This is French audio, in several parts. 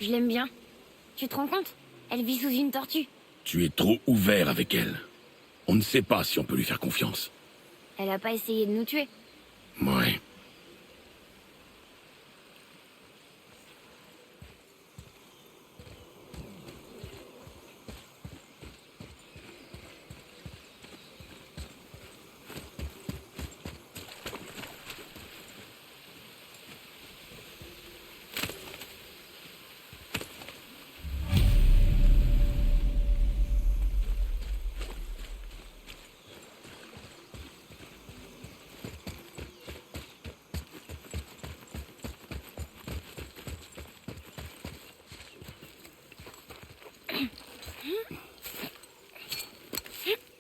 Je l'aime bien. Tu te rends compte? Elle vit sous une tortue. Tu es trop ouvert avec elle. On ne sait pas si on peut lui faire confiance. Elle a pas essayé de nous tuer. Ouais.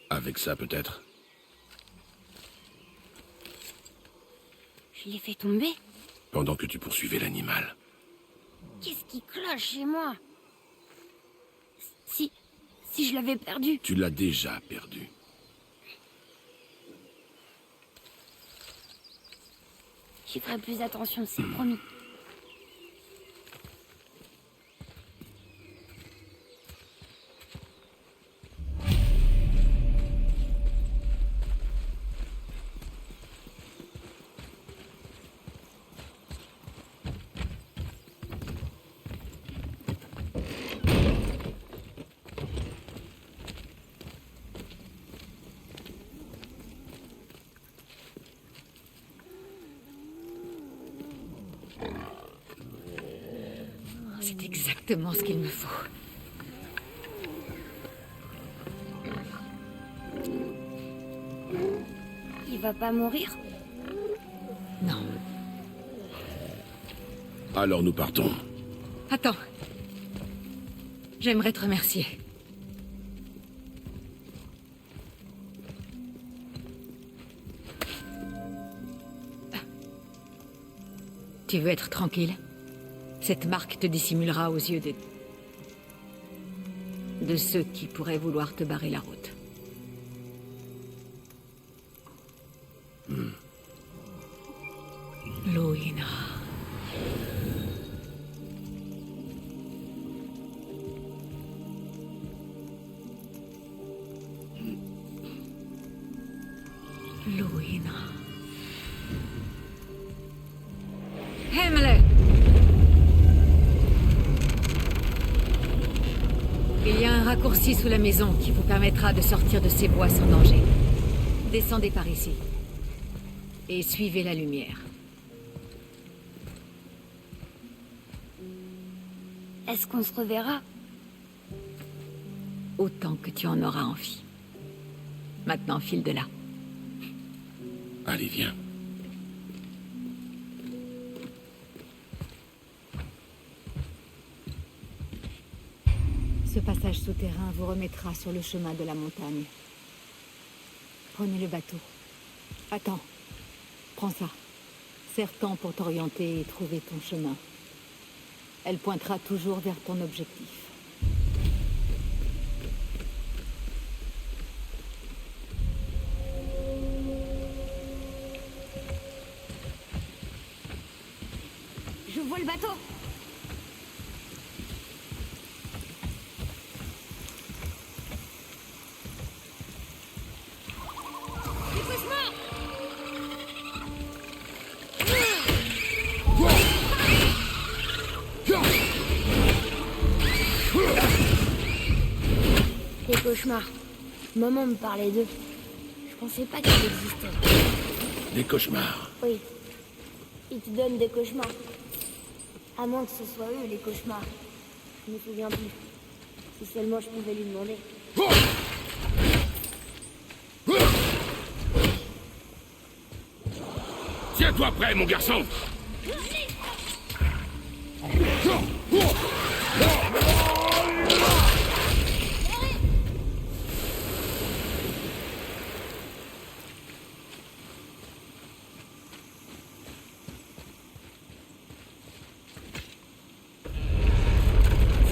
Avec ça, peut-être. Je l'ai fait tomber. Pendant que tu poursuivais l'animal. Qu'est-ce qui cloche chez moi? Si je l'avais perdu. Tu l'as déjà perdu. J'y ferai plus attention, c'est promis. C'est exactement ce qu'il me faut. Il va pas mourir? Non. Alors nous partons. Attends. J'aimerais te remercier. Tu veux être tranquille? Cette marque te dissimulera aux yeux de ceux qui pourraient vouloir te barrer la route. Loïna. Loïna. Himmler! Il y a un raccourci sous la maison qui vous permettra de sortir de ces bois sans danger. Descendez par ici. Et suivez la lumière. Est-ce qu'on se reverra? Autant que tu en auras envie. Maintenant, file de là. Allez, viens. Ce passage souterrain vous remettra sur le chemin de la montagne. Prenez le bateau. Attends. Prends ça. Serre-t'en pour t'orienter et trouver ton chemin. Elle pointera toujours vers ton objectif. Je vois le bateau. Des cauchemars. Maman me parlait d'eux. Je pensais pas qu'ils existaient. Des cauchemars. Oui. Ils te donnent des cauchemars. À moins que ce soit eux, les cauchemars. Je me souviens plus. Si seulement je pouvais lui demander. Tiens-toi prêt, mon garçon!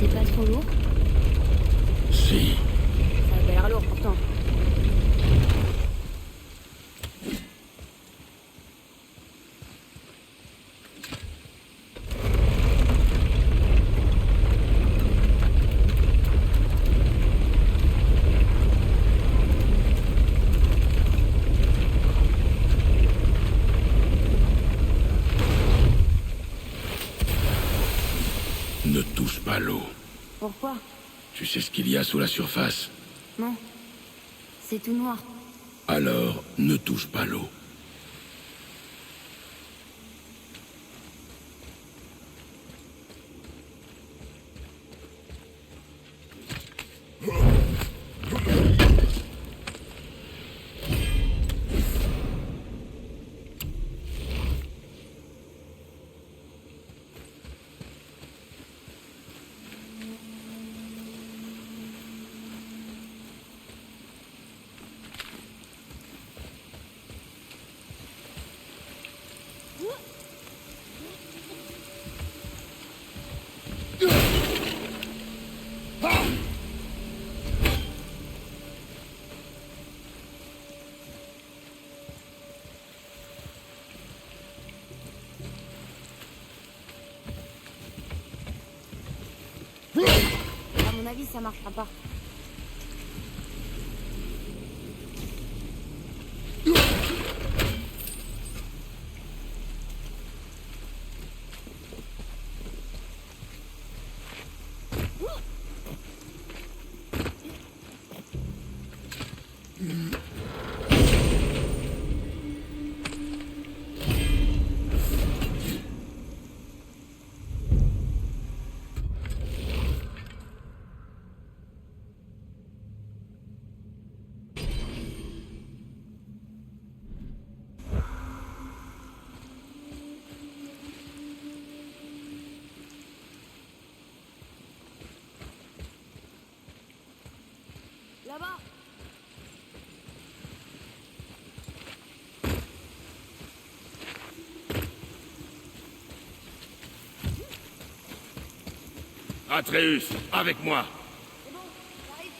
C'est pas trop lourd? Si. Ça avait l'air lourd pourtant. Tu sais ce qu'il y a sous la surface? Non. C'est tout noir. Alors, ne touche pas l'eau. À mon avis, ça marchera pas. Là-bas! Atreus, avec moi. C'est bon, j'arrive.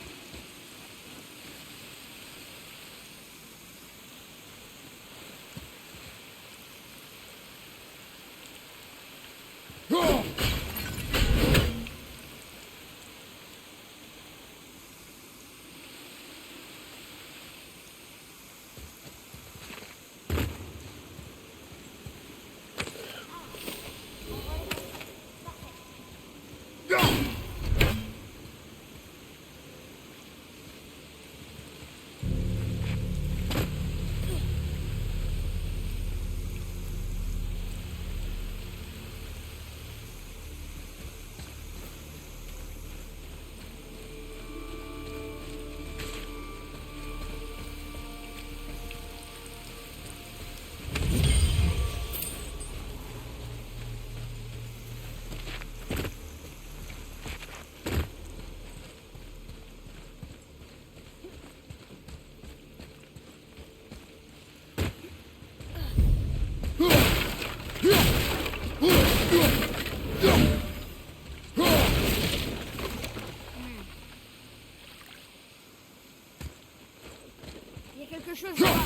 Il y a quelque chose là-bas.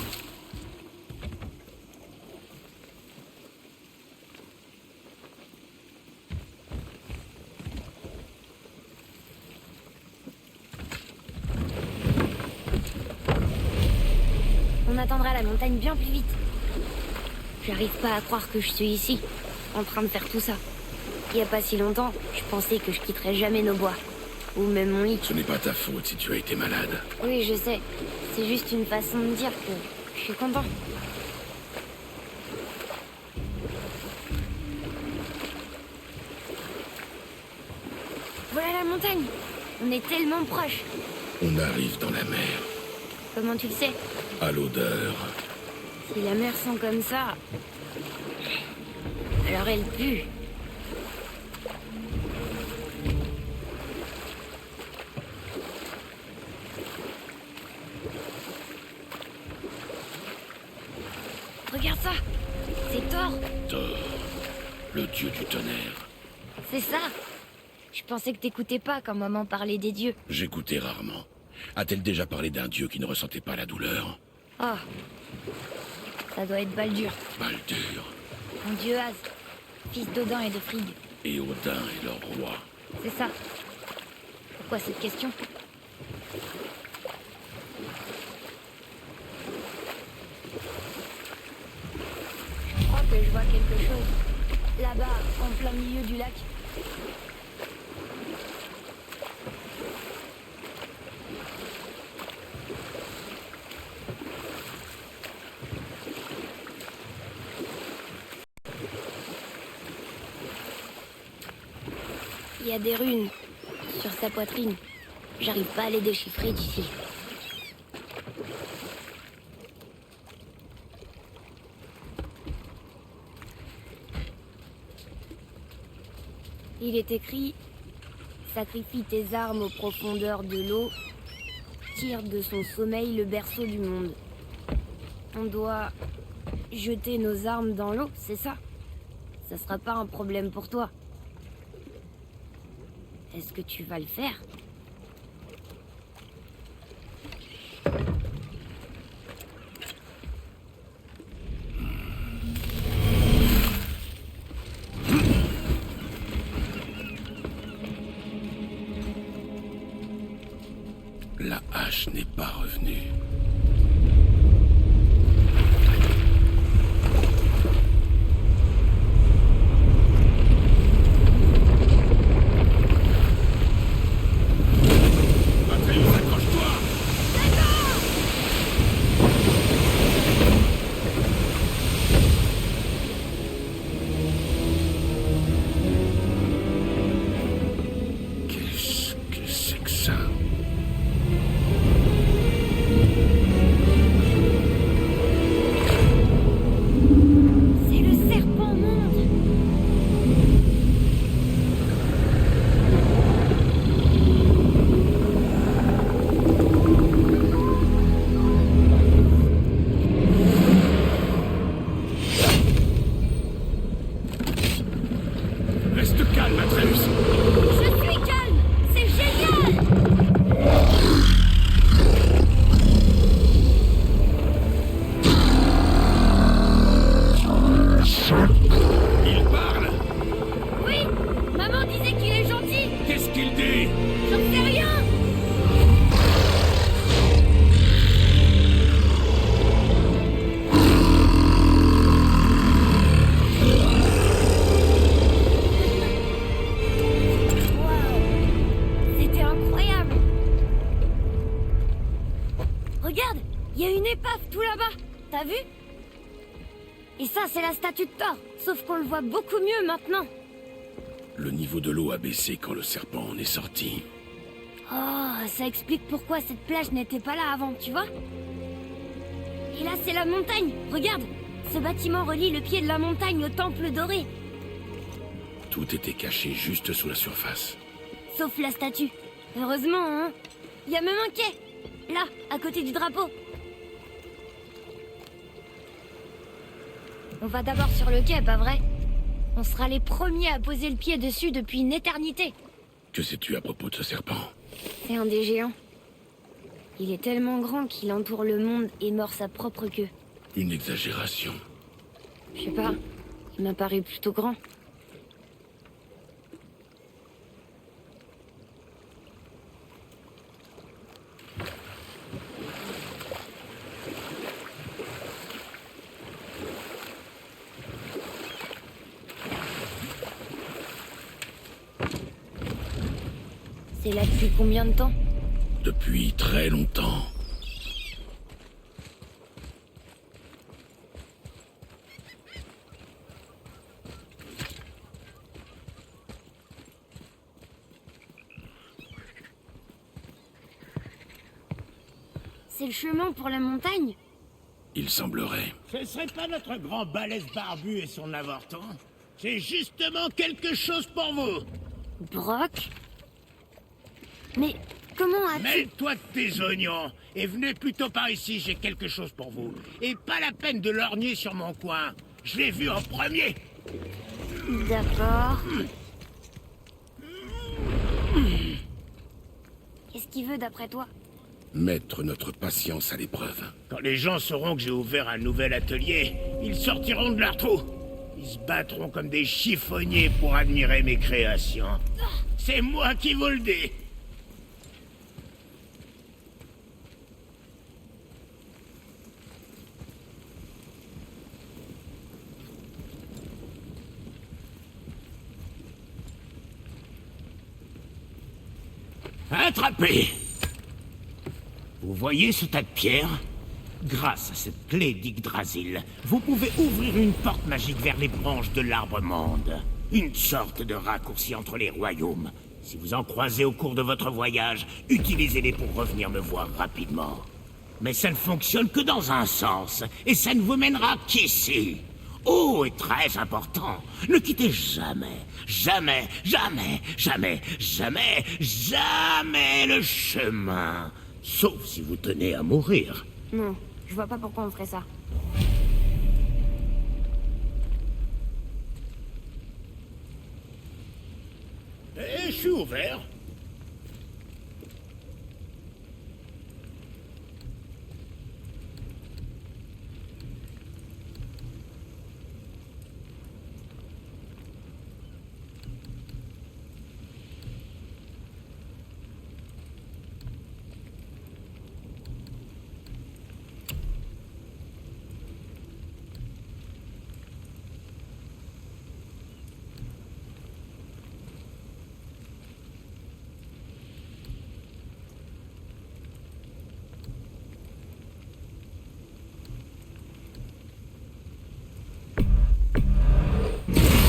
On atteindra la montagne bien plus vite. J'arrive pas à croire que je suis ici, en train de faire tout ça. Il y a pas si longtemps, je pensais que je quitterais jamais nos bois. Ou même mon lit. Ce n'est pas ta faute si tu as été malade. Oui, je sais. C'est juste une façon de dire que je suis content. Voilà la montagne. On est tellement proches. On arrive dans la mer. Comment tu le sais? À l'odeur. Si la mer sent comme ça... alors elle pue. Regarde ça. C'est Thor. Thor, le dieu du tonnerre. C'est ça. Je pensais que t'écoutais pas quand maman parlait des dieux. J'écoutais rarement. A-t-elle déjà parlé d'un dieu qui ne ressentait pas la douleur? Oh. Ça doit être Baldur. Baldur. Un dieu As. Fils d'Odin et de Frigg. Et Odin est leur roi. C'est ça. Pourquoi cette question? Je crois que je vois quelque chose. Là-bas, en plein milieu du lac. Il y a des runes sur sa poitrine. J'arrive pas à les déchiffrer d'ici. Il est écrit: sacrifie tes armes aux profondeurs de l'eau, tire de son sommeil le berceau du monde. On doit jeter nos armes dans l'eau, c'est ça? Ça sera pas un problème pour toi. Est-ce que tu vas le faire? La hache n'est pas revenue. Atreus, accroche-toi! Qu'est-ce que c'est que ça? C'est le serpent monde! Reste calme, Atreus! Je suis calme! C'est génial! Il parle! Oui! Maman disait qu'il est gentil! Qu'est-ce qu'il dit? J'en sais rien! Waouh! C'était incroyable! Regarde! Il y a une épave tout là-bas! T'as vu? Et ça, c'est la statue de Thor! Sauf qu'on le voit beaucoup mieux maintenant! Le niveau de l'eau a baissé quand le serpent en est sorti. Oh, ça explique pourquoi cette plage n'était pas là avant, tu vois? Et là, c'est la montagne! Regarde! Ce bâtiment relie le pied de la montagne au temple doré! Tout était caché juste sous la surface. Sauf la statue. Heureusement, hein? Il y a même un quai! Là, à côté du drapeau. On va d'abord sur le quai, pas vrai? On sera les premiers à poser le pied dessus depuis une éternité. Que sais-tu à propos de ce serpent? C'est un des géants. Il est tellement grand qu'il entoure le monde et mord sa propre queue. Une exagération. Je sais pas, il m'a paru plutôt grand. C'est là depuis combien de temps? Depuis très longtemps. C'est le chemin pour la montagne? Il semblerait. Ce serait pas notre grand balèze barbu et son avorton? J'ai justement quelque chose pour vous. Brock? Mais comment as-tu... Mêle-toi de tes oignons et venez plutôt par ici, j'ai quelque chose pour vous. Et pas la peine de lorgner sur mon coin. Je l'ai vu en premier. D'accord. Qu'est-ce qu'il veut d'après toi? Mettre notre patience à l'épreuve. Quand les gens sauront que j'ai ouvert un nouvel atelier, ils sortiront de leur trou. Ils se battront comme des chiffonniers pour admirer mes créations. C'est moi qui vous le dis. Attrapez! Vous voyez ce tas de pierres? Grâce à cette clé d'Yggdrasil, vous pouvez ouvrir une porte magique vers les branches de l'arbre monde. Une sorte de raccourci entre les royaumes. Si vous en croisez au cours de votre voyage, utilisez-les pour revenir me voir rapidement. Mais ça ne fonctionne que dans un sens, et ça ne vous mènera qu'ici. Oh, et très important, ne quittez jamais, jamais, jamais, jamais, jamais, jamais le chemin. Sauf si vous tenez à mourir. Non, je vois pas pourquoi on ferait ça. Eh, je suis ouvert.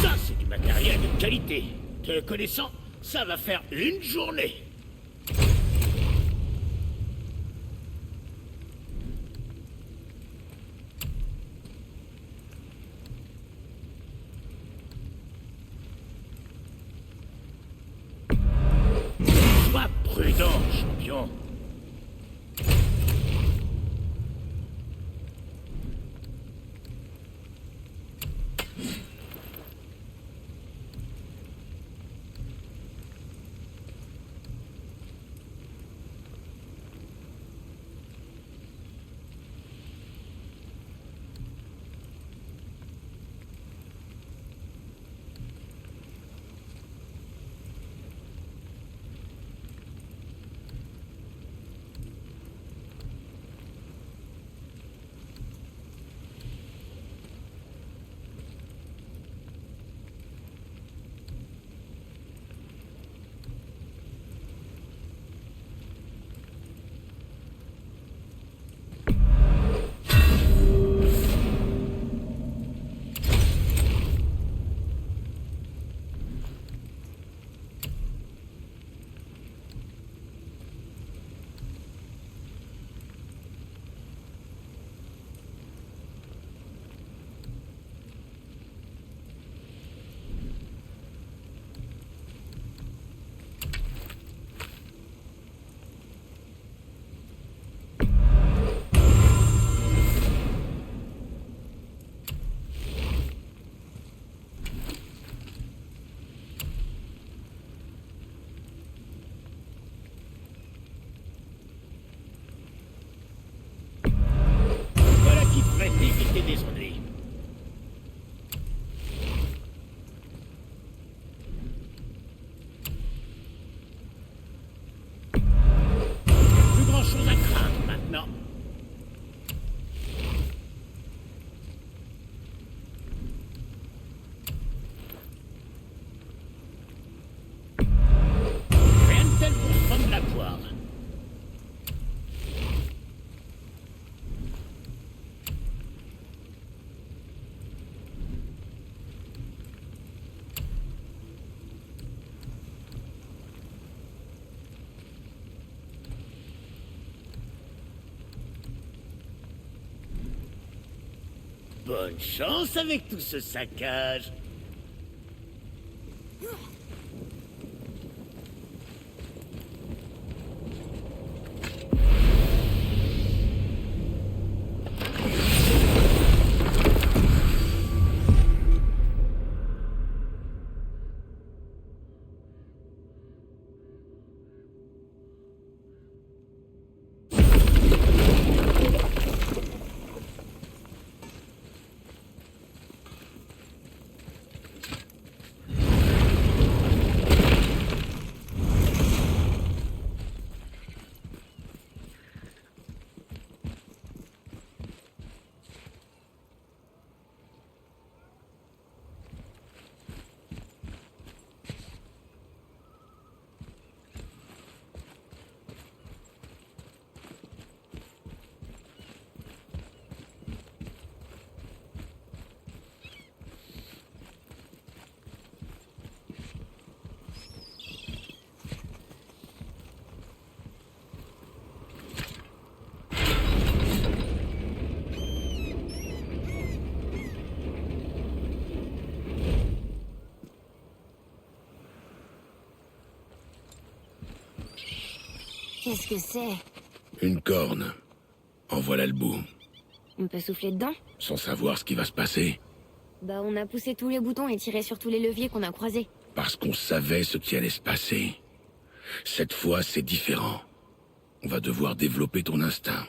Ça, c'est du matériel de qualité. Te connaissant, ça va faire une journée. Sois prudent, champion. Voilà qui devrait éviter des ennuis. Plus grand chose à craindre maintenant. Rien de tel pour se prendre la poire. Bonne chance avec tout ce saccage. Qu'est-ce que c'est? Une corne. En voilà le bout. On peut souffler dedans? Sans savoir ce qui va se passer. Bah on a poussé tous les boutons et tiré sur tous les leviers qu'on a croisés. Parce qu'on savait ce qui allait se passer. Cette fois, c'est différent. On va devoir développer ton instinct.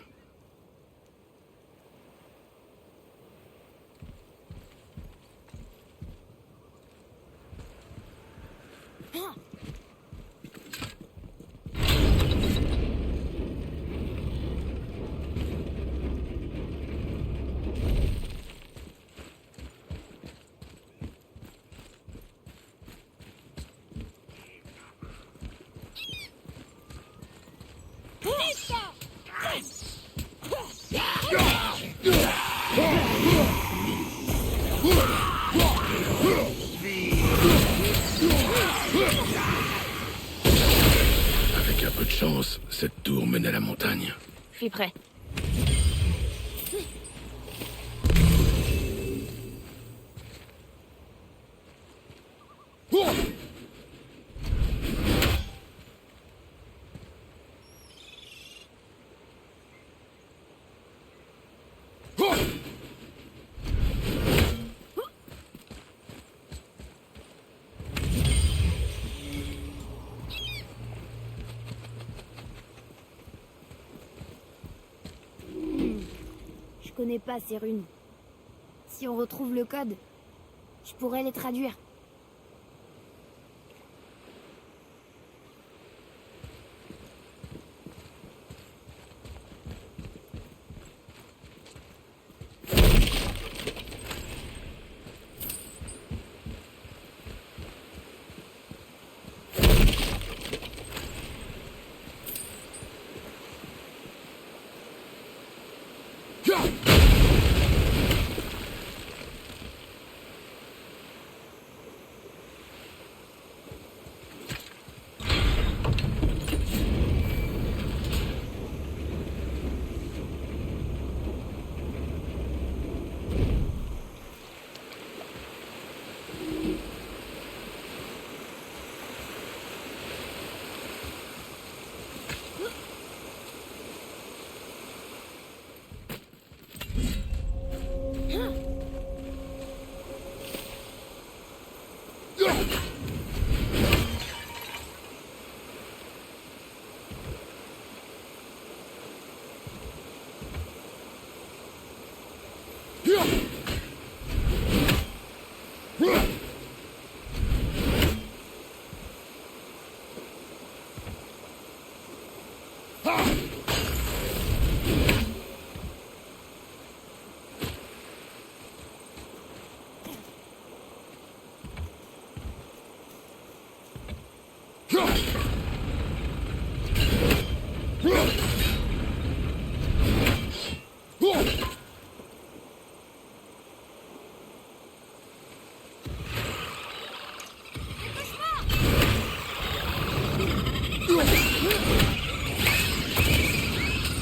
Avec un peu de chance, cette tour mène à la montagne. Je suis prêt. Je connais pas ces runes. Si on retrouve le code, je pourrais les traduire.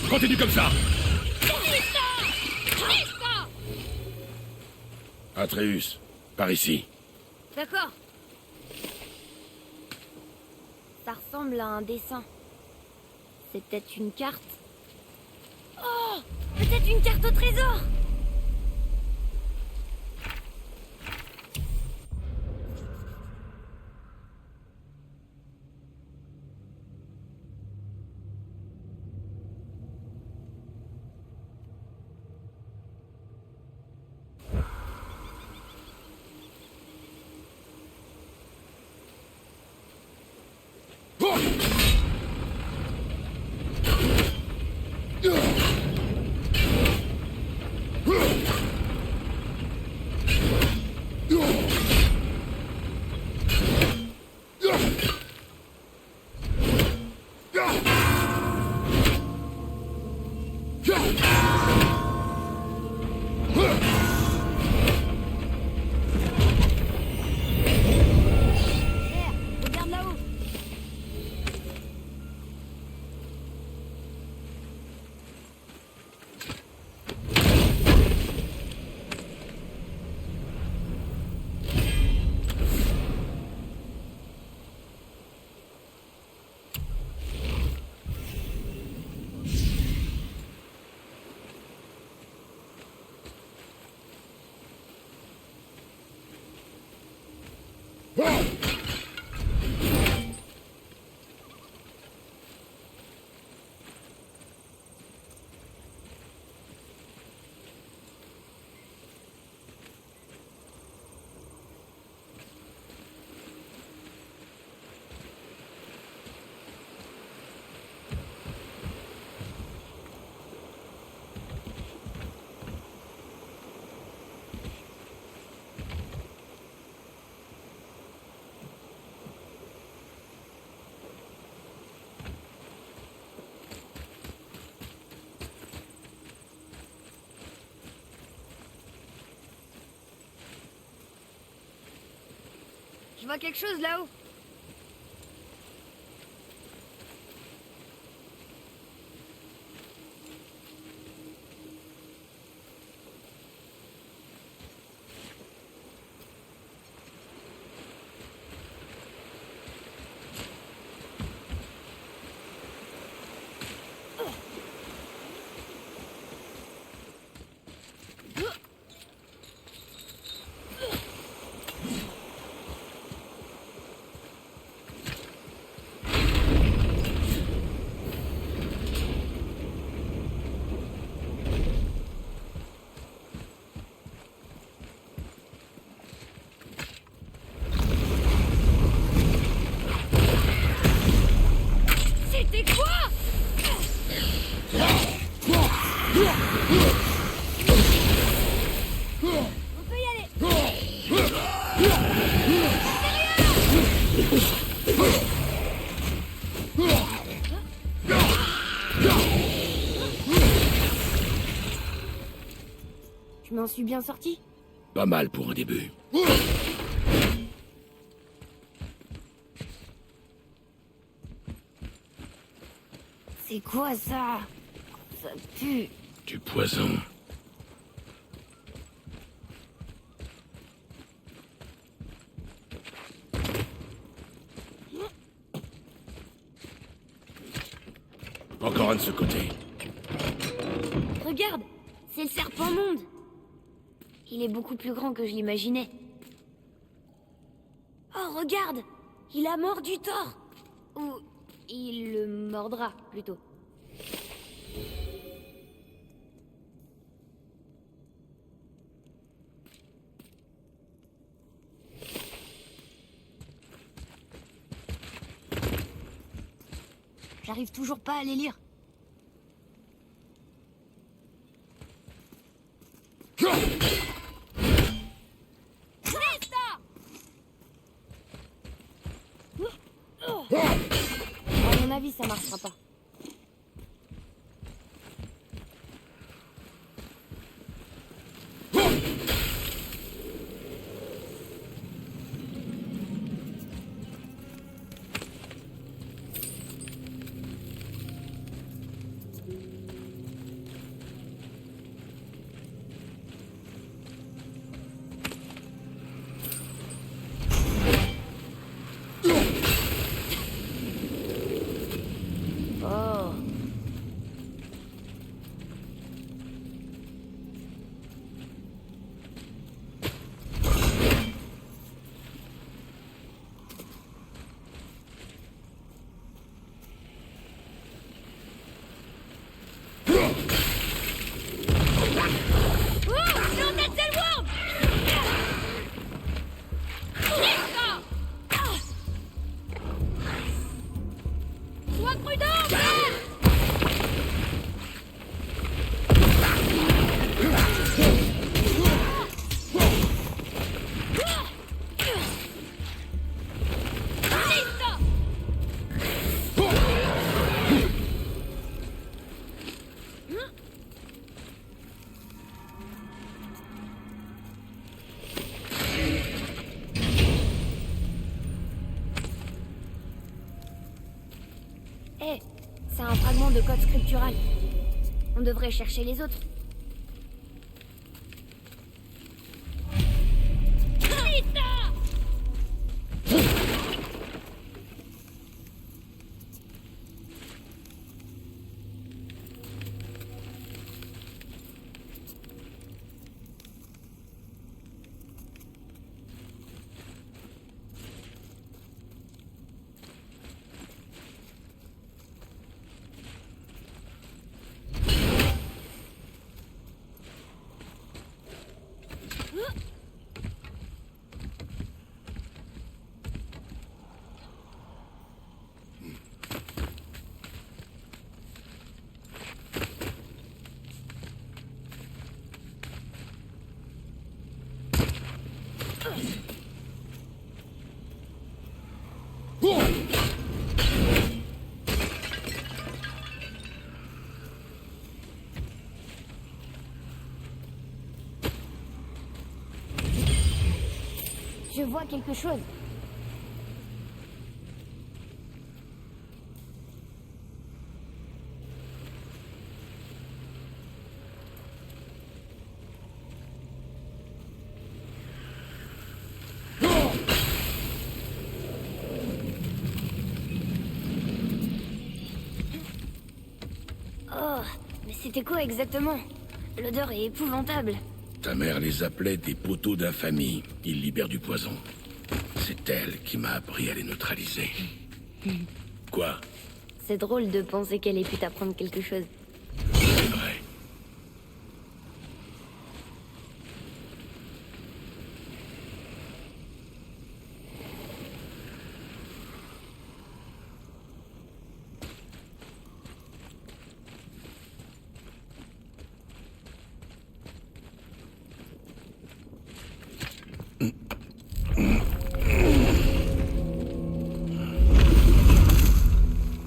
Continue comme ça! Atreus, par ici. D'accord. Ça ressemble à un dessin. C'est peut-être une carte. Oh! Peut-être une carte au trésor! Regarde là-haut! Je vois quelque chose là-haut. C'était quoi? On peut y aller. Je m'en suis bien sorti. Pas mal pour un début. C'est quoi ça? Ça pue. Du poison. Encore un de ce côté. Regarde, c'est le serpent monde. Il est beaucoup plus grand que je l'imaginais. Oh, regarde, il a mordu Thor. Ou il le mordra, plutôt. J'arrive toujours pas à les lire. À mon avis, ça marchera pas. Oh. Hé, c'est un fragment de code scriptural. On devrait chercher les autres. Je vois quelque chose. Mais c'était quoi exactement? L'odeur est épouvantable. Ta mère les appelait des poteaux d'infamie. Ils libèrent du poison. C'est elle qui m'a appris à les neutraliser. Quoi? C'est drôle de penser qu'elle ait pu t'apprendre quelque chose. C'est vrai.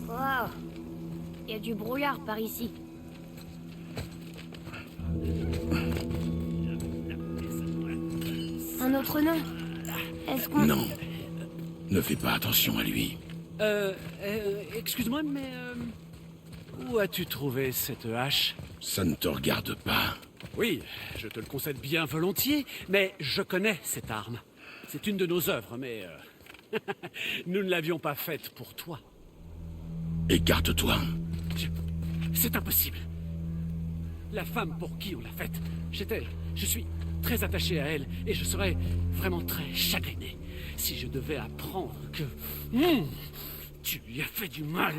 Waouh! Il y a du brouillard par ici. Un autre nom? Est-ce qu'on... Non. Ne fais pas attention à lui. Excuse-moi, mais où as-tu trouvé cette hache? Ça ne te regarde pas. Oui, je te le concède bien volontiers, mais je connais cette arme. C'est une de nos œuvres, mais nous ne l'avions pas faite pour toi. Écarte-toi. C'est impossible. La femme pour qui on l'a faite, je suis très attaché à elle, et je serais vraiment très chagriné si je devais apprendre que tu lui as fait du mal.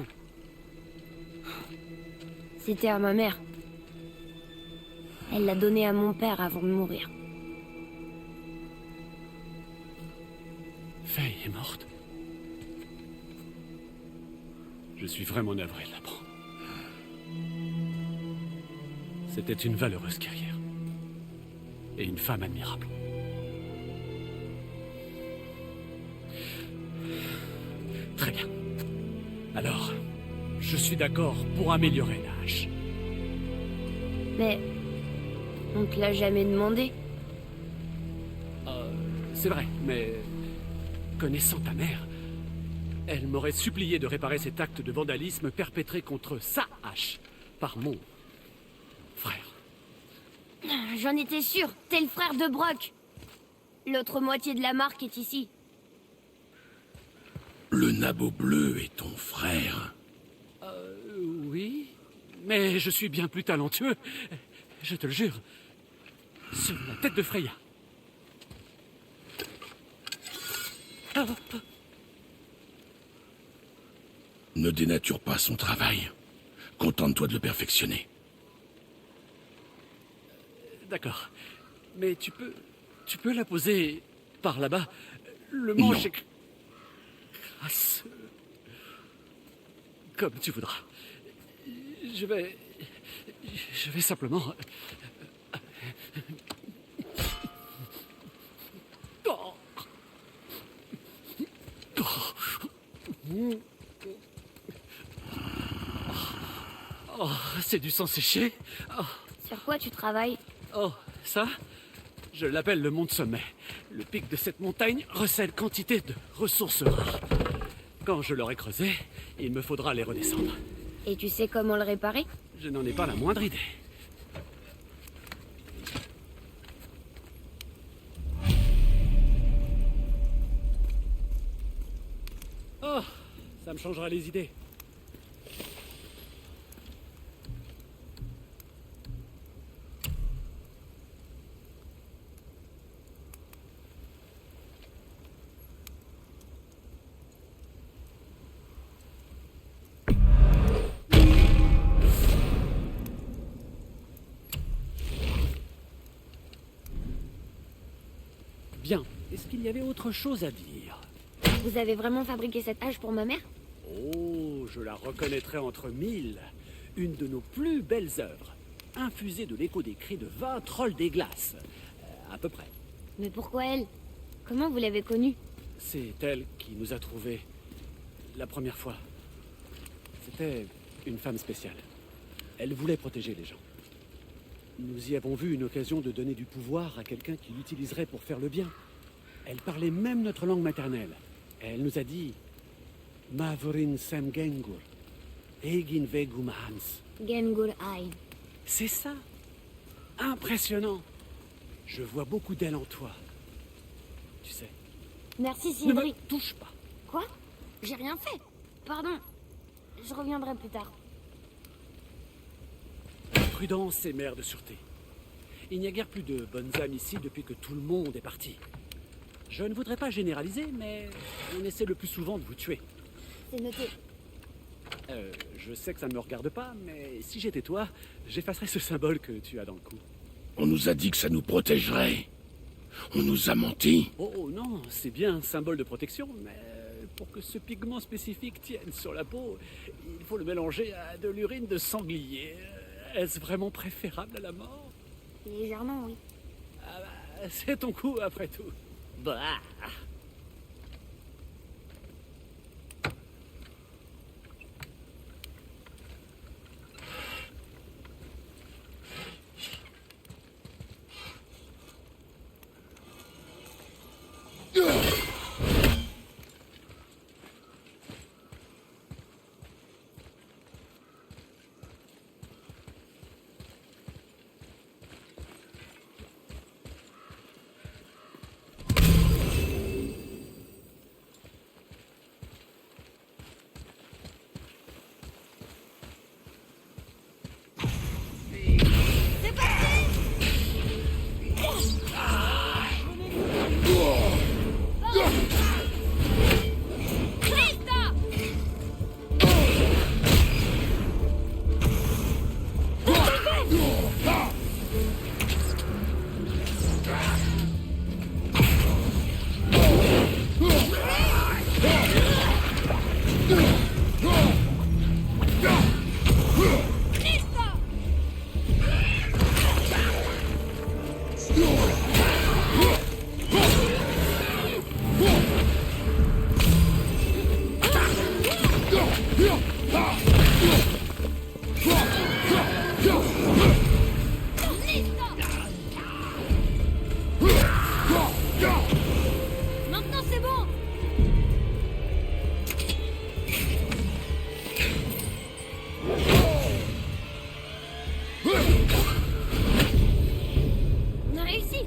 C'était à ma mère. Elle l'a donné à mon père avant de mourir. Faye est morte. Je suis vraiment navré de l'apprendre. C'était une valeureuse guerrière. Et une femme admirable. Très bien. Alors, je suis d'accord pour améliorer la hache. Mais... on te l'a jamais demandé. C'est vrai, mais... connaissant ta mère, elle m'aurait supplié de réparer cet acte de vandalisme perpétré contre sa hache par mon frère. J'en étais sûr, t'es le frère de Brock. L'autre moitié de la marque est ici. Le nabot bleu est ton frère. Oui, mais je suis bien plus talentueux, je te le jure. Sur la tête de Freya. Ne dénature pas son travail. Contente-toi de le perfectionner. D'accord. Mais tu peux la poser par là-bas. Le manche Non. est crasseux. Comme tu voudras. Je vais simplement... Oh. Oh, c'est du sang séché. Oh. Sur quoi tu travailles? Oh, ça, je l'appelle le mont de sommet. Le pic de cette montagne recèle quantité de ressources rares. Quand je l'aurai creusé, il me faudra les redescendre. Et tu sais comment le réparer? Je n'en ai pas la moindre idée. Oh, ça me changera les idées. Bien. Est-ce qu'il y avait autre chose à dire? Vous avez vraiment fabriqué cette hache pour ma mère? Oh, je la reconnaîtrai entre mille. Une de nos plus belles œuvres. Infusée de l'écho des cris de 20 trolls des glaces. À peu près. Mais pourquoi elle? Comment vous l'avez connue? C'est elle qui nous a trouvés la première fois. C'était une femme spéciale. Elle voulait protéger les gens. Nous y avons vu une occasion de donner du pouvoir à quelqu'un qui l'utiliserait pour faire le bien. Elle parlait même notre langue maternelle. Elle nous a dit « Mavorin sem gengur, egin vegum hans ». Gengur Ai. C'est ça. Impressionnant. Je vois beaucoup d'elle en toi. Tu sais. Merci Ne me Sindri. touche pas. Quoi? J'ai rien fait. Pardon. Je reviendrai plus tard. prudence et mère de sûreté. Il n'y a guère plus de bonnes âmes ici depuis que tout le monde est parti. Je ne voudrais pas généraliser, mais on essaie le plus souvent de vous tuer. C'est noté. Je sais que ça ne me regarde pas, mais si j'étais toi, j'effacerais ce symbole que tu as dans le cou. On nous a dit que ça nous protégerait. On nous a menti. Oh non, c'est bien un symbole de protection, mais pour que ce pigment spécifique tienne sur la peau, il faut le mélanger à de l'urine de sanglier. Est-ce vraiment préférable à la mort? Légèrement, oui. Ah bah, c'est ton coup après tout. Bah. Maintenant, c'est bon. On a réussi.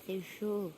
C'est chaud.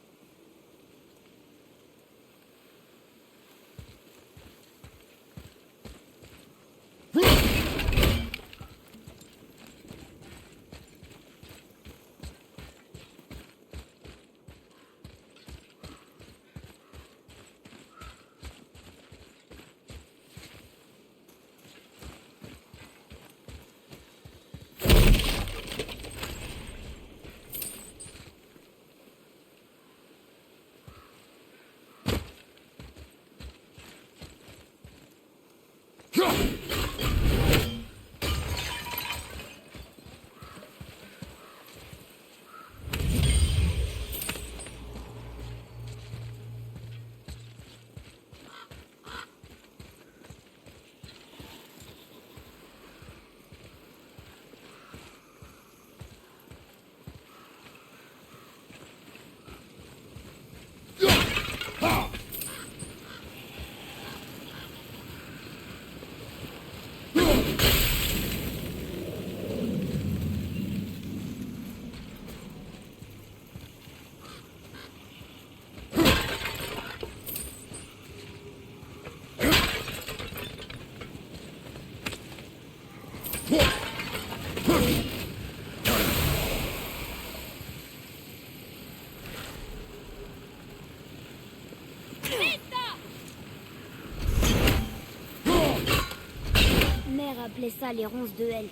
Mère appelait ça les ronces de Hel.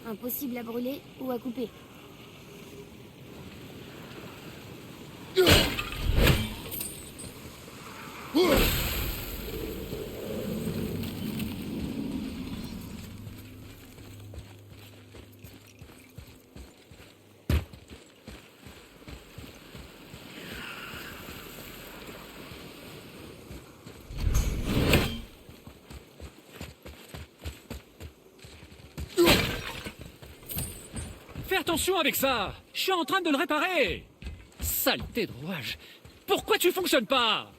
Impossible à brûler ou à couper. Fais attention avec ça. Je suis en train de le réparer. Saleté de rouage. Pourquoi tu fonctionnes pas?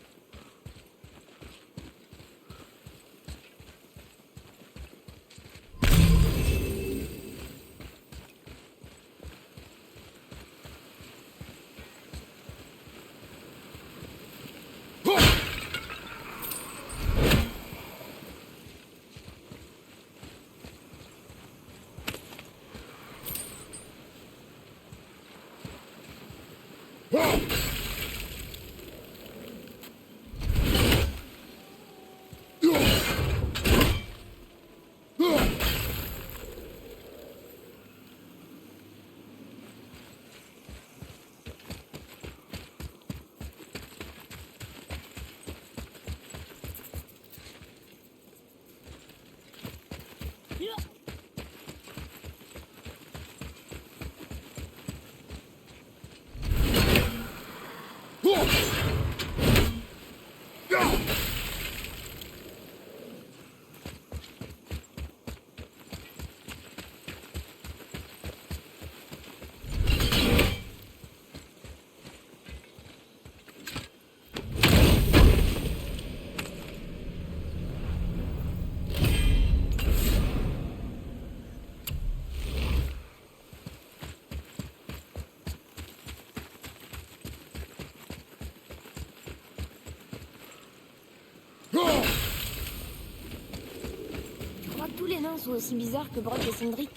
Tu crois que tous les nains sont aussi bizarres que Brock et Sindri?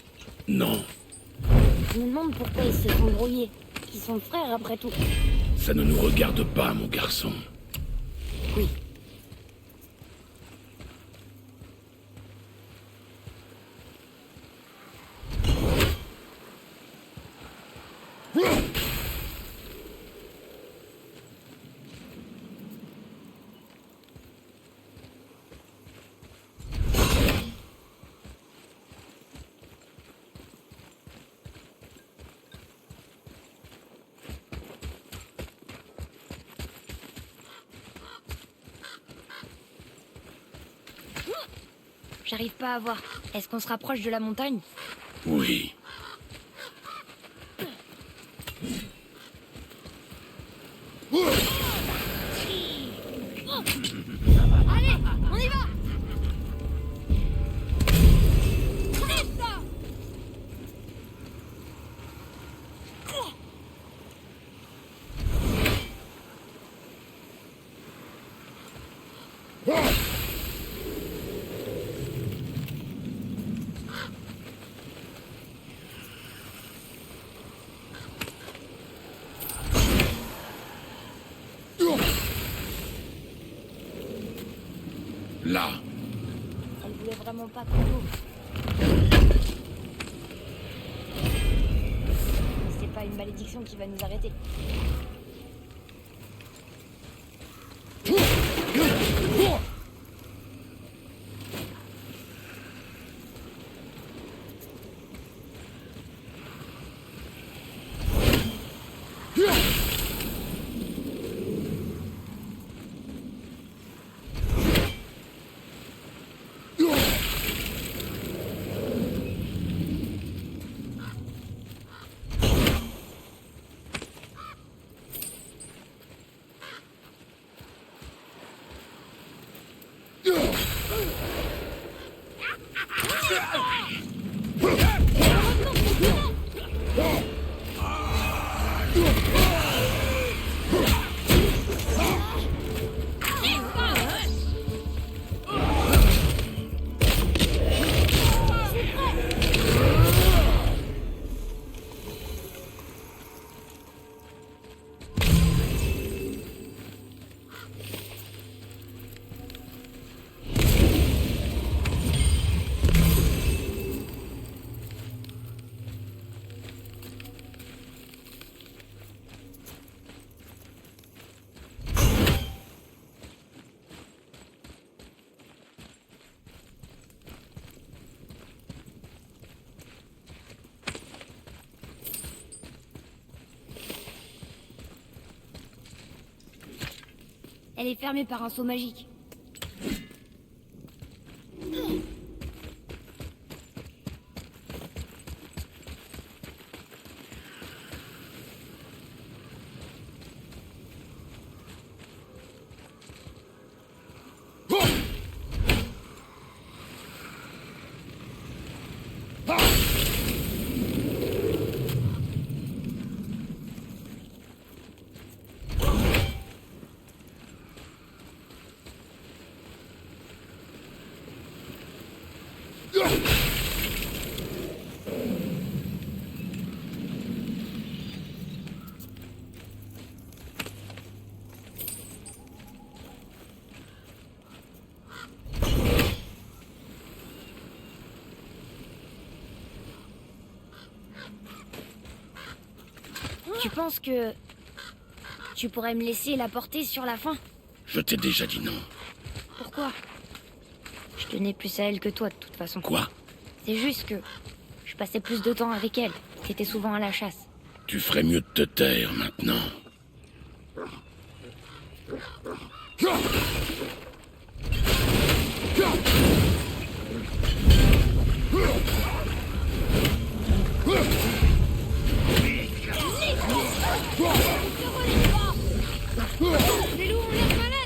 Non, Je me demande pourquoi ils se sont brouillés. Ils sont frères après tout. ça ne nous regarde pas, mon garçon. Oui. J'arrive pas à voir. Est-ce qu'on se rapproche de la montagne? Oui. Allez, on y va! Là. Elle voulait vraiment pas qu'on l'ouvre. Mais c'est pas une malédiction qui va nous arrêter. Elle est fermée par un sceau magique. Tu penses que... tu pourrais me laisser la porter sur la fin? Je t'ai déjà dit non. Pourquoi? Je tenais plus à elle que toi, de toute façon. Quoi? C'est juste que... je passais plus de temps avec elle. C'était souvent à la chasse. Tu ferais mieux de te taire maintenant. Les loups ont l'air malades.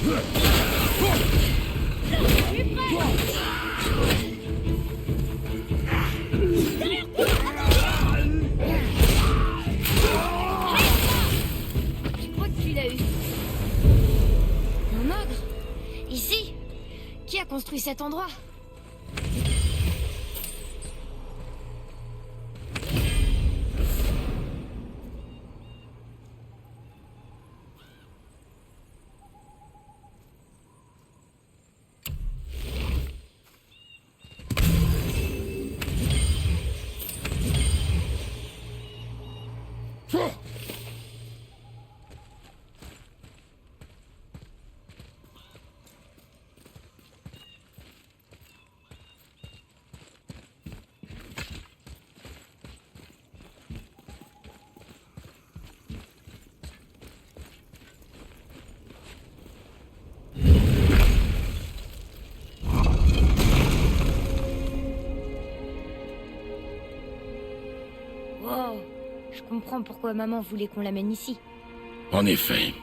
Je crois que tu l'as eu. Un ogre? Ici? Qui a construit cet endroit? Wow, je comprends pourquoi maman voulait qu'on l'amène ici. En effet.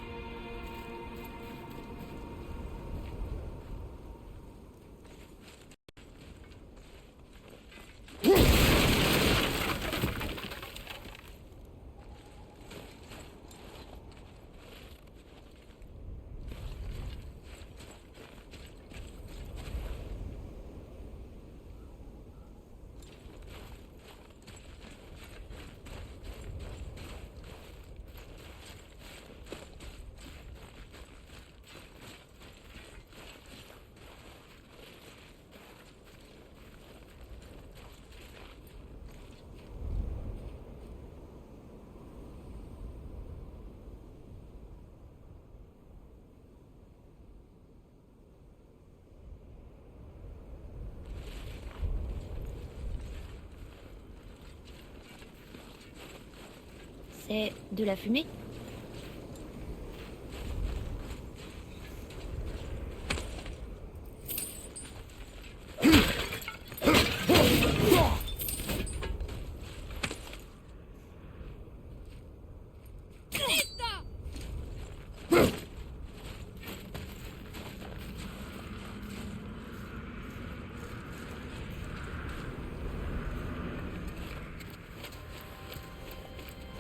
C'est de la fumée?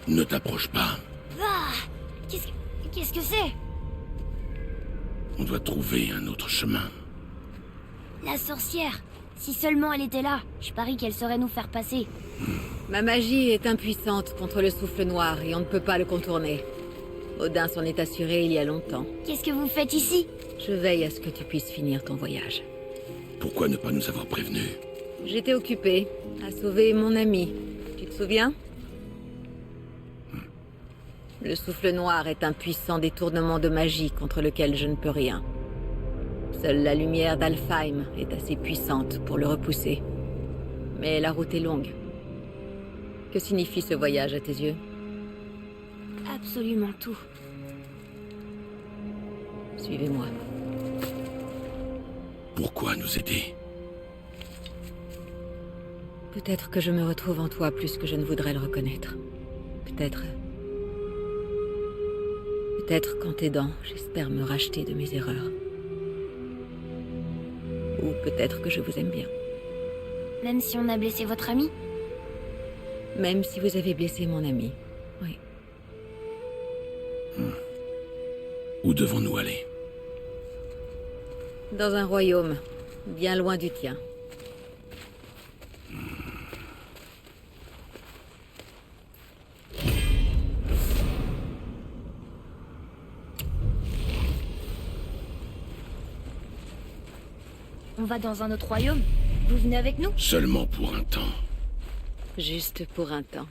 Ne t'approche pas. Ah! Qu'est-ce que c'est? On doit trouver un autre chemin. La sorcière! Si seulement elle était là, je parie qu'elle saurait nous faire passer. Ma magie est impuissante contre le souffle noir et on ne peut pas le contourner. Odin s'en est assuré il y a longtemps. Qu'est-ce que vous faites ici? Je veille à ce que tu puisses finir ton voyage. Pourquoi ne pas nous avoir prévenus? J'étais occupée à sauver mon ami. Tu te souviens? Le souffle noir est un puissant détournement de magie contre lequel je ne peux rien. Seule la lumière d'Alfheim est assez puissante pour le repousser. Mais la route est longue. Que signifie ce voyage à tes yeux? Absolument tout. Suivez-moi. Pourquoi nous aider? Peut-être que je me retrouve en toi plus que je ne voudrais le reconnaître. Peut-être qu'en t'aidant, j'espère me racheter de mes erreurs. Ou peut-être que je vous aime bien. Même si on a blessé votre ami? Même si vous avez blessé mon ami. Oui. Où devons-nous aller? Dans un royaume, bien loin du tien. On va dans un autre royaume? Vous venez avec nous? Seulement pour un temps. Juste pour un temps.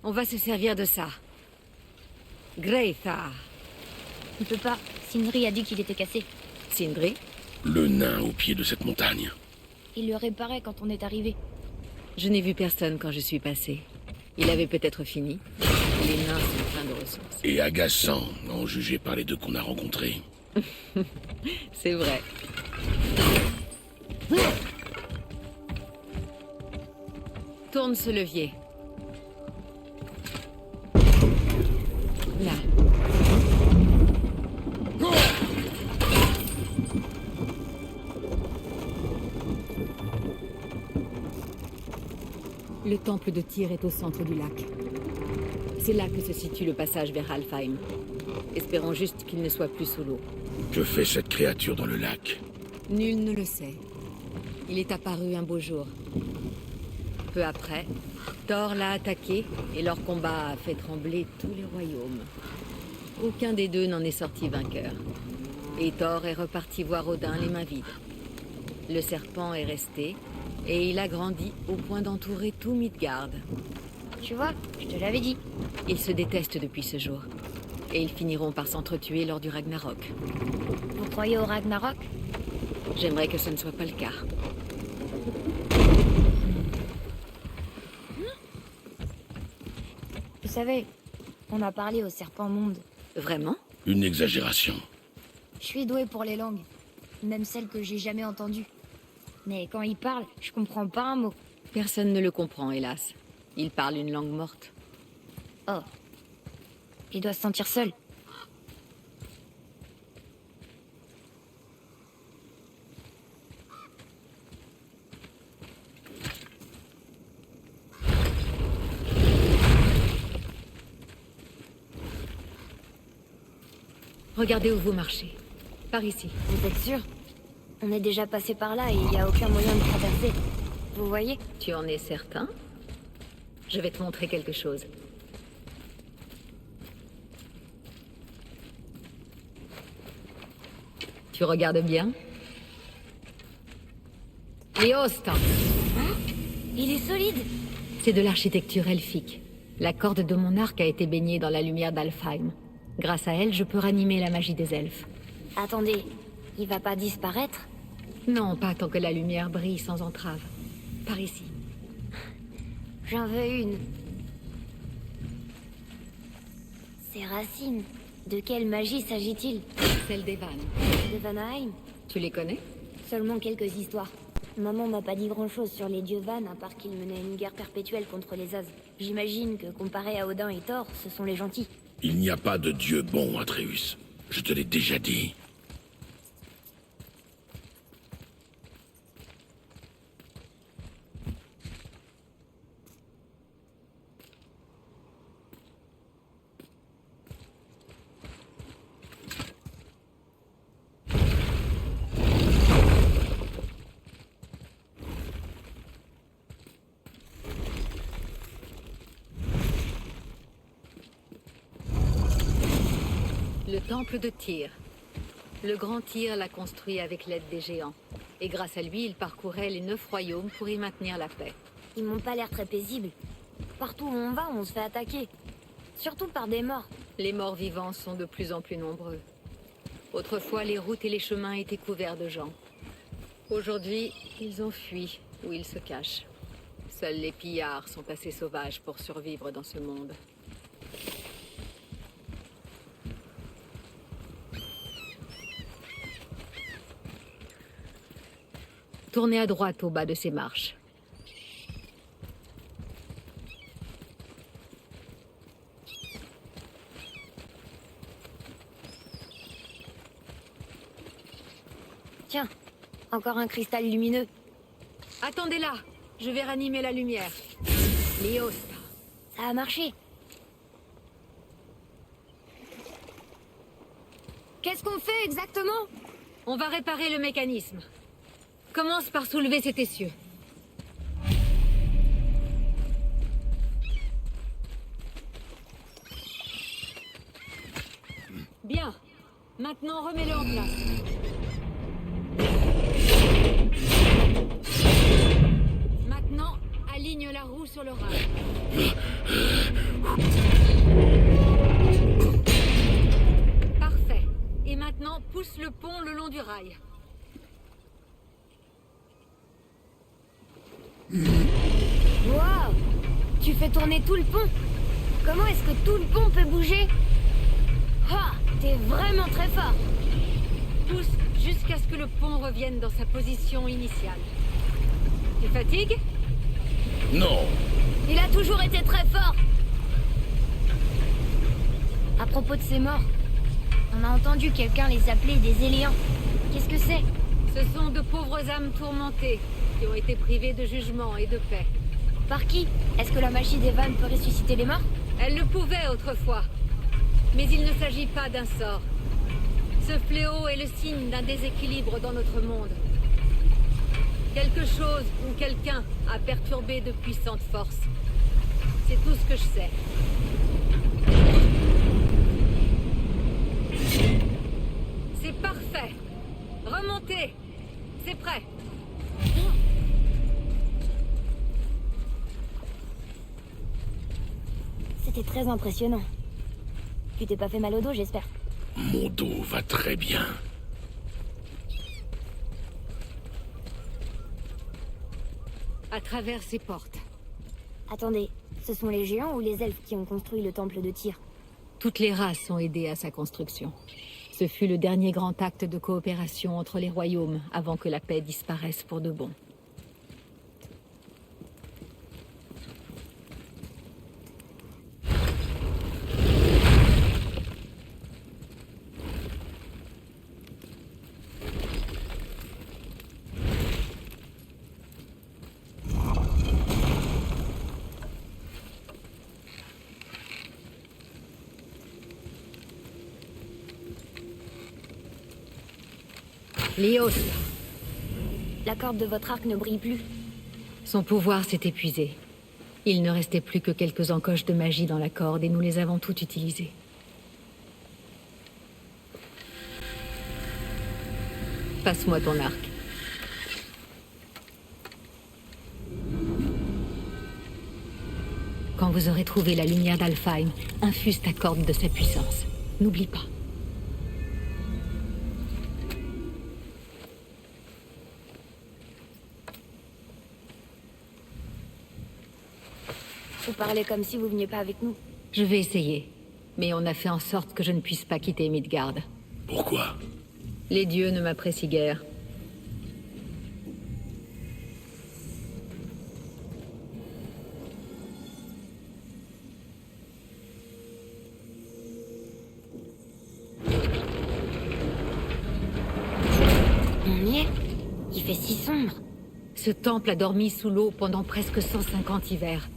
On va se servir de ça. Greythar. On peut pas. Sindri a dit qu'il était cassé. Sindri? Le nain au pied de cette montagne. Il le réparait quand on est arrivé. Je n'ai vu personne quand je suis passé. Il avait peut-être fini. Les nains sont pleins de ressources. Et agaçant, en juger par les deux qu'on a rencontrés. C'est vrai. Tourne ce levier. Là. Le temple de Tyr est au centre du lac. C'est là que se situe le passage vers Alfheim. Espérons juste qu'il ne soit plus sous l'eau. Que fait cette créature dans le lac? Nul ne le sait. Il est apparu un beau jour. Peu après, Thor l'a attaqué et leur combat a fait trembler tous les royaumes. Aucun des deux n'en est sorti vainqueur. Et Thor est reparti voir Odin les mains vides. Le serpent est resté et il a grandi au point d'entourer tout Midgard. Tu vois, je te l'avais dit. Ils se détestent depuis ce jour. Et ils finiront par s'entretuer lors du Ragnarok. Vous croyez au Ragnarok? J'aimerais que ce ne soit pas le cas. Vous savez, on a parlé au serpent monde. Vraiment? Une exagération. Je suis douée pour les langues, même celles que j'ai jamais entendues. Mais quand il parle, je comprends pas un mot. Personne ne le comprend, hélas. Il parle une langue morte. Oh. Il doit se sentir seul. Regardez où vous marchez. Par ici. Vous êtes sûr? On est déjà passé par là et il n'y a aucun moyen de traverser. Vous voyez? Tu en es certain? Je vais te montrer quelque chose. Tu regardes bien? Léosta! Il est solide! C'est de l'architecture elfique. La corde de mon arc a été baignée dans la lumière d'Alfheim. Grâce à elle, je peux ranimer la magie des elfes. Attendez, il va pas disparaître? Non, pas tant que la lumière brille sans entrave. Par ici. J'en veux une. Ces racines, de quelle magie s'agit-il? Celle des vannes. De Vanaheim? Tu les connais? Seulement quelques histoires. Maman m'a pas dit grand-chose sur les dieux Van, à part qu'ils menaient une guerre perpétuelle contre les As. J'imagine que comparé à Odin et Thor, ce sont les gentils. Il n'y a pas de dieu bon, Atreus. Je te l'ai déjà dit. Le temple de Tyr. Le grand Tyr l'a construit avec l'aide des géants. Et grâce à lui, il parcourait les 9 royaumes pour y maintenir la paix. Ils m'ont pas l'air très paisibles. Partout où on va, on se fait attaquer. Surtout par des morts. Les morts vivants sont de plus en plus nombreux. Autrefois, les routes et les chemins étaient couverts de gens. Aujourd'hui, ils ont fui, où ils se cachent. Seuls les pillards sont assez sauvages pour survivre dans ce monde. Tournez à droite au bas de ces marches. Tiens, encore un cristal lumineux. Attendez là, je vais ranimer la lumière. Léosta. Ça a marché. Qu'est-ce qu'on fait exactement? On va réparer le mécanisme. Commence par soulever cet essieu. Bien. Maintenant, remets-le en place. Maintenant, aligne la roue sur le rail. Parfait. Et maintenant, pousse le pont le long du rail. Waouh! Tu fais tourner tout le pont? Comment est-ce que tout le pont peut bouger? Ah! T'es vraiment très fort! pousse jusqu'à ce que le pont revienne dans sa position initiale. Tu fatigues? Non. Il a toujours été très fort. À propos de ces morts, on a entendu quelqu'un les appeler des Éléants. Qu'est-ce que c'est? Ce sont de pauvres âmes tourmentées qui ont été privées de jugement et de paix. Par qui? Est-ce que la magie des vannes peut ressusciter les morts? Elle le pouvait autrefois. Mais il ne s'agit pas d'un sort. Ce fléau est le signe d'un déséquilibre dans notre monde. Quelque chose ou quelqu'un a perturbé de puissantes forces. C'est tout ce que je sais. C'est parfait. Remontez. C'est prêt. C'était très impressionnant. Tu t'es pas fait mal au dos, j'espère. Mon dos va très bien. À travers ces portes. Attendez, ce sont les géants ou les elfes qui ont construit le temple de Tyr? Toutes les races ont aidé à sa construction. Ce fut le dernier grand acte de coopération entre les royaumes avant que la paix disparaisse pour de bon. Léos, La corde de votre arc ne brille plus. son pouvoir s'est épuisé. Il ne restait plus que quelques encoches de magie dans la corde et nous les avons toutes utilisées. Passe-moi ton arc. Quand vous aurez trouvé la lumière d'Alfheim, infuse ta corde de sa puissance. N'oublie pas. Vous parlez comme si vous veniez pas avec nous. Je vais essayer. Mais on a fait en sorte que je ne puisse pas quitter Midgard. Pourquoi? Les dieux ne m'apprécient guère. On y est? Il fait si sombre. Ce temple a dormi sous l'eau pendant presque 150 hivers.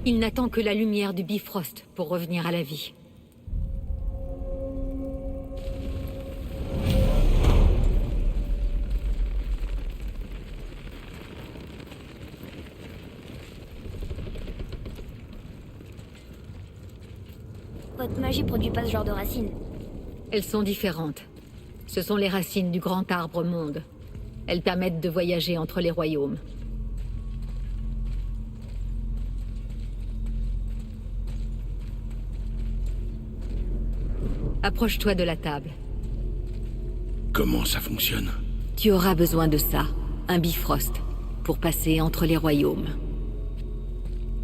Il n'attend que la lumière du Bifrost pour revenir à la vie. Votre magie produit pas ce genre de racines. Elles sont différentes. Ce sont les racines du grand arbre monde. Elles permettent de voyager entre les royaumes. Approche-toi de la table. Comment ça fonctionne? Tu auras besoin de ça, un Bifrost, pour passer entre les royaumes.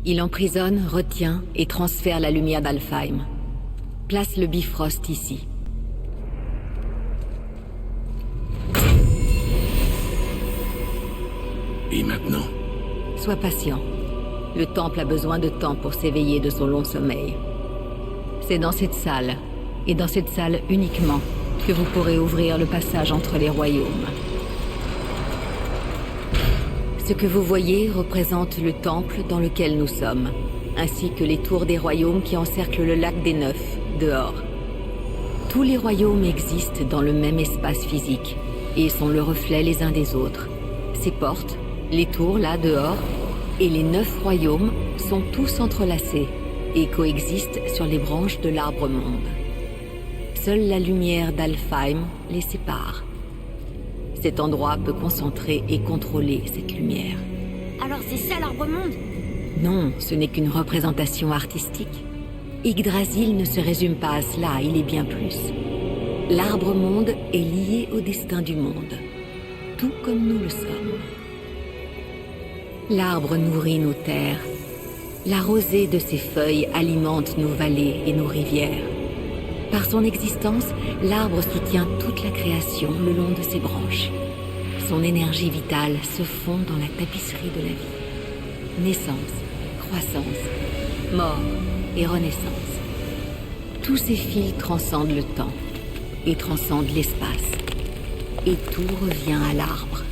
Il emprisonne, retient et transfère la lumière d'Alfheim. Place le Bifrost ici. Et maintenant? Sois patient. Le temple a besoin de temps pour s'éveiller de son long sommeil. C'est dans cette salle, et dans cette salle uniquement, que vous pourrez ouvrir le passage entre les royaumes. Ce que vous voyez représente le temple dans lequel nous sommes, ainsi que les tours des royaumes qui encerclent le lac des Neufs, dehors. Tous les royaumes existent dans le même espace physique, et sont le reflet les uns des autres. Ces portes, les tours là dehors, et les 9 royaumes sont tous entrelacés, et coexistent sur les branches de l'arbre-monde. Seule la lumière d'Alfheim les sépare. Cet endroit peut concentrer et contrôler cette lumière. Alors c'est ça l'arbre-monde? Non, ce n'est qu'une représentation artistique. Yggdrasil ne se résume pas à cela, il est bien plus. L'arbre-monde est lié au destin du monde, tout comme nous le sommes. L'arbre nourrit nos terres. La rosée de ses feuilles alimente nos vallées et nos rivières. Par son existence, l'arbre soutient toute la création le long de ses branches. Son énergie vitale se fond dans la tapisserie de la vie. Naissance, croissance, mort et renaissance. Tous ces fils transcendent le temps et transcendent l'espace. Et tout revient à l'arbre.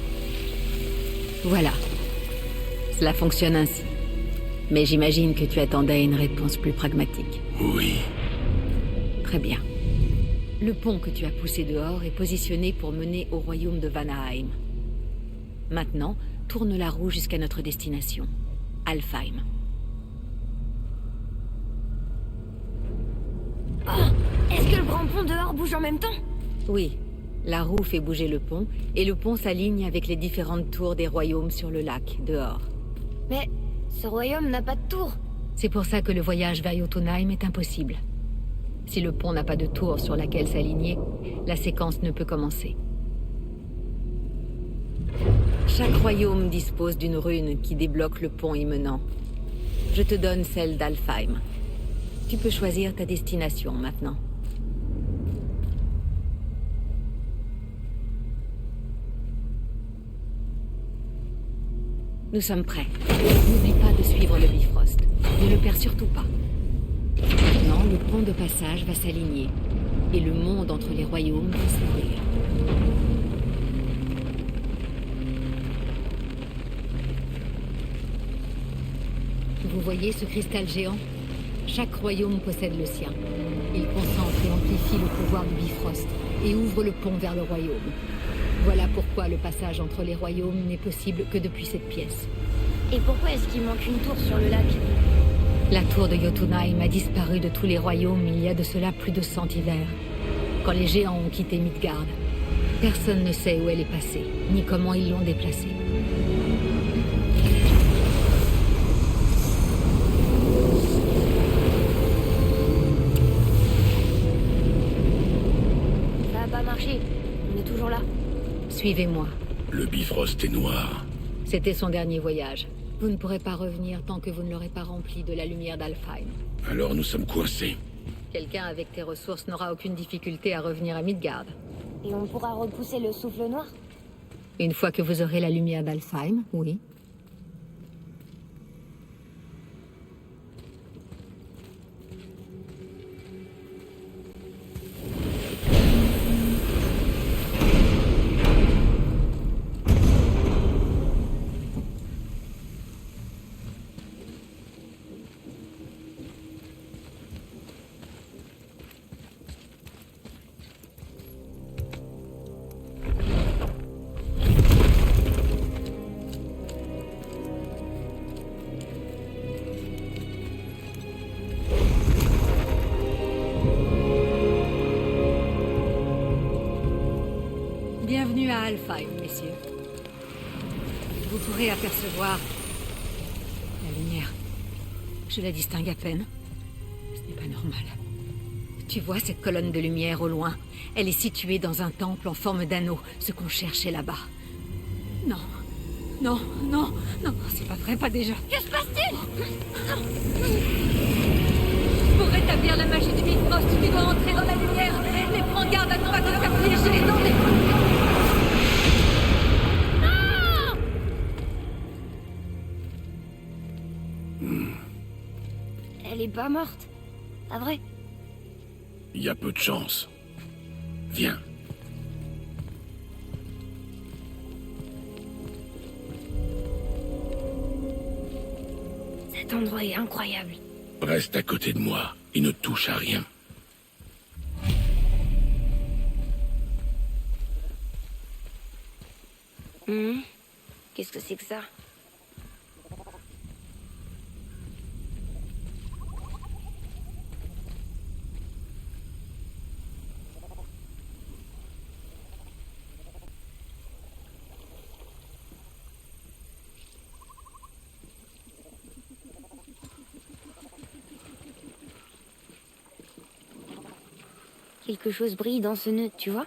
Voilà. Cela fonctionne ainsi. Mais j'imagine que tu attendais une réponse plus pragmatique. Oui. Très bien. Le pont que tu as poussé dehors est positionné pour mener au royaume de Vanaheim. Maintenant, tourne la roue jusqu'à notre destination, Alfheim. Oh, est-ce que le grand pont dehors bouge en même temps? Oui, la roue fait bouger le pont, et le pont s'aligne avec les différentes tours des royaumes sur le lac, dehors. Mais ce royaume n'a pas de tour. C'est pour ça que le voyage vers Jotunheim est impossible. Si le pont n'a pas de tour sur laquelle s'aligner, la séquence ne peut commencer. Chaque royaume dispose d'une rune qui débloque le pont y menant. Je te donne celle d'Alfheim. Tu peux choisir ta destination maintenant. Nous sommes prêts. N'oublie pas de suivre le Bifrost. Ne le perds surtout pas. Maintenant, le pont de passage va s'aligner. Et le monde entre les royaumes va s'ouvrir. Vous voyez ce cristal géant? Chaque royaume possède le sien. Il concentre et amplifie le pouvoir du Bifrost et ouvre le pont vers le royaume. Voilà pourquoi le passage entre les royaumes n'est possible que depuis cette pièce. Et pourquoi est-ce qu'il manque une tour sur le lac? La tour de Jotunheim a disparu de tous les royaumes il y a de cela plus de 100 hivers, quand les géants ont quitté Midgard. Personne ne sait où elle est passée, ni comment ils l'ont déplacée. Ça a pas marché. On est toujours là. Suivez-moi. Le Bifrost est noir. C'était son dernier voyage. Vous ne pourrez pas revenir tant que vous ne l'aurez pas rempli de la lumière d'Alfheim. Alors nous sommes coincés. Quelqu'un avec tes ressources n'aura aucune difficulté à revenir à Midgard. Et on pourra repousser le souffle noir? Une fois que vous aurez la lumière d'Alfheim, oui. Bienvenue à Alfheim, messieurs. Vous pourrez apercevoir la lumière. Je la distingue à peine. Ce n'est pas normal. Tu vois cette colonne de lumière au loin? Elle est située dans un temple en forme d'anneau, ce qu'on cherchait là-bas. Non. Non, non, non, c'est pas vrai, pas déjà. Que se passe-t-il? Pour rétablir la magie du Bifrost, tu dois entrer dans la lumière. Mais prends garde à ne pas te faire piéger dans les... Elle est pas morte. Pas vrai? Il y a peu de chance. Viens. Cet endroit est incroyable. Reste à côté de moi et ne touche à rien. Qu'est-ce que c'est que ça? Quelque chose brille dans ce nœud, tu vois?